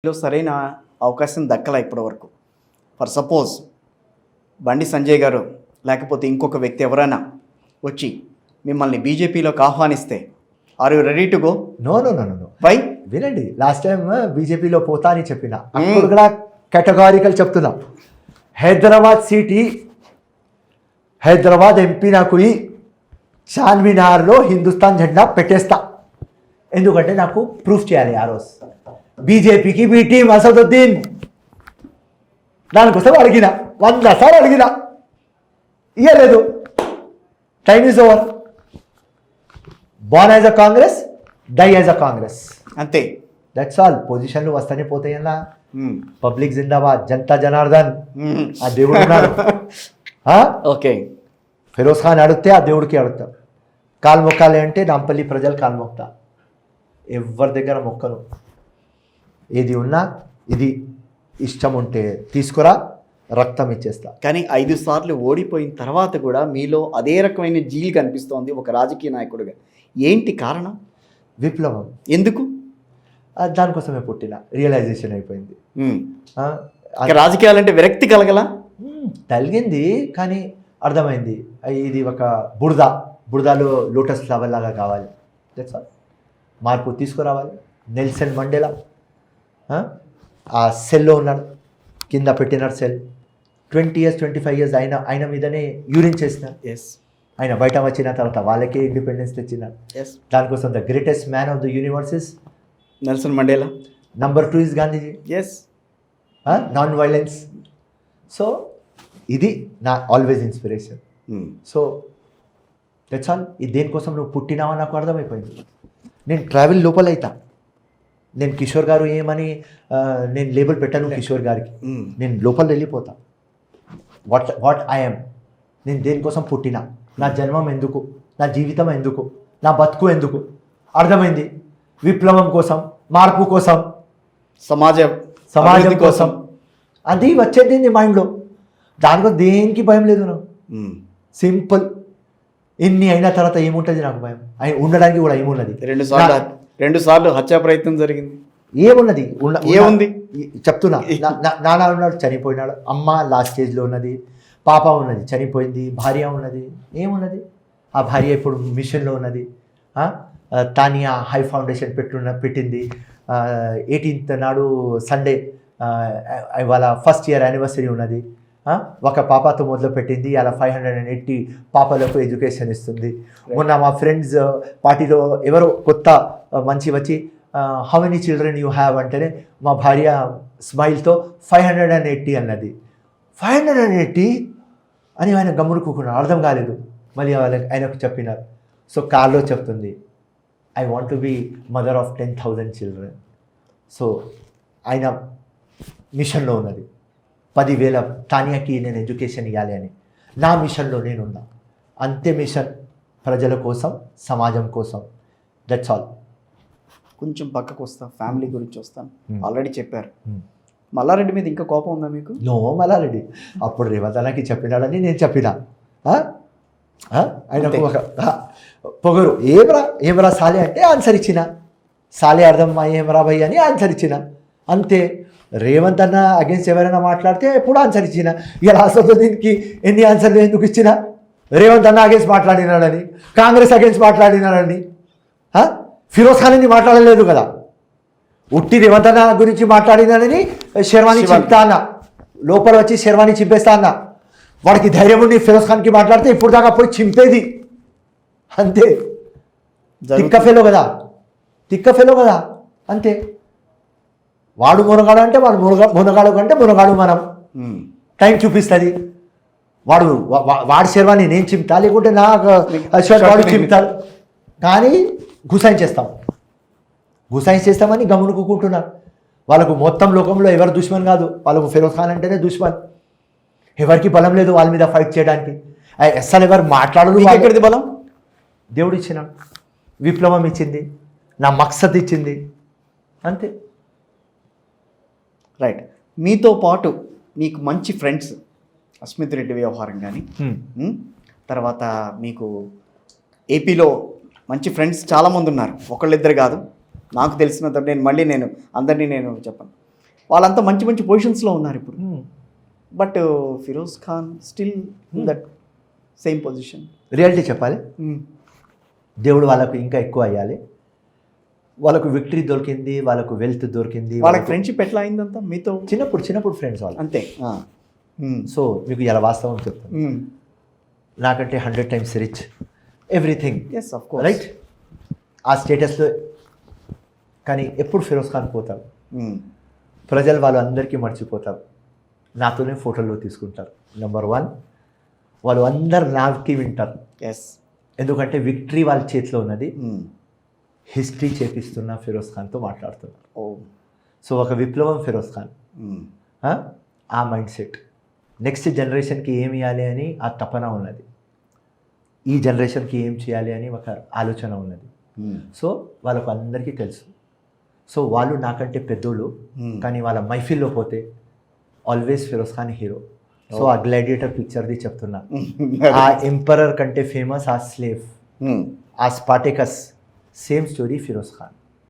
లో సరైన అవకాశం దక్కల ఇప్పటివరకు. ఫర్ సపోజ్ బండి సంజయ్ గారు లేకపోతే ఇంకొక వ్యక్తి ఎవరైనా వచ్చి మిమ్మల్ని బీజేపీలోకి ఆహ్వానిస్తే are you ready to go? No no no no why? వినండి, లాస్ట్ టైం బీజేపీలో పోతా అని చెప్పిన, అప్పుడు కూడా కేటగారికల్ చెప్తున్నా. హైదరాబాద్ సీటీ, హైదరాబాద్ ఎంపీ నాకు ఈ చార్మినార్లో హిందుస్థాన్ జెండా పెట్టేస్తా. ఎందుకంటే నాకు ప్రూఫ్ చేయాలి ఆ రోజు. బీజేపీకి బీ టీం అసదుద్దీన్ దానికోసం అడిగిన, 100 సార్లు అడిగిన, ఇయ్యలేదు. Time is over. Born as a Congress, die as a Congress, అంతే. That's all. పొజిషన్లు వస్తానే పోతాయన్నా. పబ్లిక్ జిందాబాద్, జనతా జనార్దన్, ఆ దేవుడు ఉన్నాడు. ఓకే, ఫిరోజ్ ఖాన్ అడిగితే ఆ దేవుడికి అడుగుతా. కాలు మొక్కాలి అంటే నాంపల్లి ప్రజలు కాలు మొక్తా. ఎవరి దగ్గర మొక్కను. ఏది ఉన్నా ఇది ఇష్టం ఉంటే తీసుకురా, రక్తం ఇచ్చేస్తా. కానీ 5 సార్లు ఓడిపోయిన తర్వాత కూడా మీలో అదే రకమైన జీల్ కనిపిస్తోంది ఒక రాజకీయ నాయకుడిగా. ఏంటి కారణం? విప్లవం. ఎందుకు? దానికోసమే పుట్టిన. రియలైజేషన్ అయిపోయింది. రాజకీయాలంటే విరక్తి కలగల కలిగింది, కానీ అర్థమైంది ఇది ఒక బురదలో లోటస్ ఫ్లవర్ లాగా కావాలి. That's all. మార్పు తీసుకురావాలి. నెల్సన్ మండేలా ఆ సెల్లో ఉన్నాడు, కింద పెట్టినాడు సెల్. 20 years 25 years ఆయన మీదనే యూరిన్ చేసినారు. ఎస్, ఆయన బయట వచ్చిన తర్వాత వాళ్ళకే ఇండిపెండెన్స్ తెచ్చినారు. ఎస్, దానికోసం the greatest man of the universe is Nelson Mandela. Number 2 is Gandhiji. Yes, non violence. So ఇది నా always inspiration. So that's all. ఇది దేనికోసం నువ్వు పుట్టినావా నాకు అర్థమైపోయింది. నేను ట్రావెల్ లోపల అవుతా. నేను కిషోర్ గారు ఏమని నేను లేబుల్ పెట్టాను కిషోర్ గారికి. నేను లోపల వెళ్ళిపోతా. వాట్ ఐఎమ్, నేను దేనికోసం పుట్టినా, నా జన్మం ఎందుకు, నా జీవితం ఎందుకు, నా బతుకు ఎందుకు అర్థమైంది. విప్లవం కోసం, మార్పు కోసం, సమాజం కోసం. అది వచ్చేది నీ మైండ్లో. దానికోసం దేనికి భయం లేదు నాకు. సింపుల్. ఇన్ని అయిన తర్వాత ఏముంటుంది నాకు భయం? ఉండడానికి కూడా ఏమున్నది? 2 సార్లు హత్యా ప్రయత్నం జరిగింది. ఏమున్నది? ఏముంది చెప్తున్నా. నాన్న ఉన్నాడు, చనిపోయినాడు. అమ్మ లాస్ట్ స్టేజ్లో ఉన్నది. పాప ఉన్నది, చనిపోయింది. భార్య ఉన్నది, ఏమున్నది? ఆ భార్య ఇప్పుడు మిషన్లో ఉన్నది. తానియా హై ఫౌండేషన్ పెట్టింది. 18th నాడు సండే ఇవాళ ఫస్ట్ ఇయర్ యానివర్సరీ ఉన్నది. ఒక పాపతో మొదలుపెట్టింది, అలా 580 పాపలకు ఎడ్యుకేషన్ ఇస్తుంది. మొన్న మా ఫ్రెండ్స్ పార్టీలో ఎవరో కొత్త మంచి వచ్చి how many children you have అంటేనే మా భార్య స్మైల్తో 580 అన్నది. 580 అని ఆయన గమ్మునుకున్నాడు, అర్థం కాలేదు. మళ్ళీ ఆయనకు చెప్పినారు. సో కార్లో చెప్తుంది, I want to be mother of 10,000 children. So ఆయన మిషన్లో ఉన్నది. 10,000 తానియాకి నేను ఎడ్యుకేషన్ ఇవ్వాలి అని. నా మిషన్లో నేనున్నా. అంతే మిషన్. ప్రజల కోసం, సమాజం కోసం. That's all. కొంచెం పక్కకు వస్తా, ఫ్యామిలీ గురించి వస్తాను. ఆల్రెడీ చెప్పారు. మల్లారెడ్డి మీద ఇంకా కోపం ఉందా మీకు? నో, మల్లారెడ్డి అప్పుడు రేవంత్ చెప్పినాడని నేను చెప్పినా. ఆయనకు ఒక పొగరు. ఏమరా సాలే అంటే ఆన్సర్ ఇచ్చిన. సాలే అర్థం ఏమరా భయ్ అని ఆన్సర్ ఇచ్చిన, అంతే. రేవంత్ అన్న అగేన్స్ట్ ఎవరైనా మాట్లాడితే ఎప్పుడు ఆన్సర్ ఇచ్చిన. ఇలా అసలు దీనికి ఎన్ని ఆన్సర్లు ఎందుకు ఇచ్చిన? రేవంత్ అన్న అగేన్స్ట్ మాట్లాడినాడని, కాంగ్రెస్ అగేన్స్ట్ మాట్లాడినాడని, ఫిరోజ్ ఖాన్ అని మాట్లాడలేదు కదా. ఉట్టి రేవంత్ అన్న గురించి మాట్లాడినాడని శర్వాణి చింపుతా అన్న, లోపల వచ్చి శర్వాణి చింపేస్తా అన్న. వాడికి ధైర్యం ఉండి ఫిరోజ్ ఖాన్కి మాట్లాడితే ఇప్పుడు దాకా పోయి చింపేది, అంతే. తిక్క ఫెలో కదా, అంతే. వాడు మునగాడు అంటే వాడు మునగాడు కంటే మునగాడు మనం. టైం చూపిస్తుంది. వాడి శర్వాణి నేను చింపుతా, లేకుంటే నా వాడు చింపుతాడు. కానీ గుసాయించేస్తామని గమనుకుంటున్నారు. వాళ్ళకు మొత్తం లోకంలో ఎవరు దుష్మన్ కాదు. వాళ్ళకు ఫిరోజ్ ఖాన్ అంటేనే దుష్మన్. ఎవరికి బలం లేదు వాళ్ళ మీద ఫైట్ చేయడానికి. అసలు ఎవరు మాట్లాడదు. ఎక్కడిది బలం? దేవుడు ఇచ్చినాడు. విప్లవం ఇచ్చింది, నా మక్సద్ ఇచ్చింది, అంతే. రైట్. మీతో పాటు మీకు మంచి ఫ్రెండ్స్, అస్మిత్ రెడ్డి వ్యవహారం కానీ, తర్వాత మీకు ఏపీలో మంచి ఫ్రెండ్స్ చాలామంది ఉన్నారు, ఒకళ్ళిద్దరు కాదు. నాకు తెలిసినంత నేను అందరినీ చెప్పను. వాళ్ళంతా మంచి మంచి పొజిషన్స్లో ఉన్నారు ఇప్పుడు. But Firoz Khan still that same position. Reality చెప్పాలి, దేవుడు వాళ్ళకు ఇంకా ఎక్కువ అయ్యాలి. వాళ్ళకు విక్టరీ దొరికింది, వాళ్ళకు వెల్త్ దొరికింది. వాళ్ళకి ఫ్రెండ్షిప్ ఎట్లా అయిందంతా మీతో? చిన్నప్పుడు ఫ్రెండ్స్ వాళ్ళు అంతే. సో మీకు ఇలా వాస్తవం చెప్తాను, నాకంటే 100 times rich, everything yes of course, right, ఆ స్టేటస్లో. కానీ ఎప్పుడు ఫిరోజ్ ఖాన్ పోతారు, ప్రజలు వాళ్ళు అందరికీ మర్చిపోతారు, నాతోనే ఫోటోలు తీసుకుంటారు. నెంబర్ 1, వాళ్ళు అందరు నాకి వింటారు. ఎస్, ఎందుకంటే విక్టరీ వాళ్ళ చేతిలో ఉన్నది. హిస్టరీ చేపిస్తున్న ఫిరోజ్ ఖాన్తో మాట్లాడుతున్నారు. సో ఒక విప్లవం ఫిరోజ్ ఖాన్, ఆ మైండ్ సెట్. నెక్స్ట్ జనరేషన్కి ఏమి ఇవ్వాలి అని ఆ తపన ఉన్నది, ఈ జనరేషన్కి ఏం చేయాలి అని ఒక ఆలోచన ఉన్నది. సో వాళ్ళకు అందరికీ తెలుసు. సో వాళ్ళు నాకంటే పెద్దోళ్ళు, కానీ వాళ్ళ మైఫిల్లో పోతే always Firoz Khan hero. So ఆ గ్లాడియేటర్ పిక్చర్ది చెప్తున్నా, ఆ ఎంపరర్ కంటే ఫేమస్ ఆ స్లేవ్, ఆ Spartacus, same story Firoz Khan.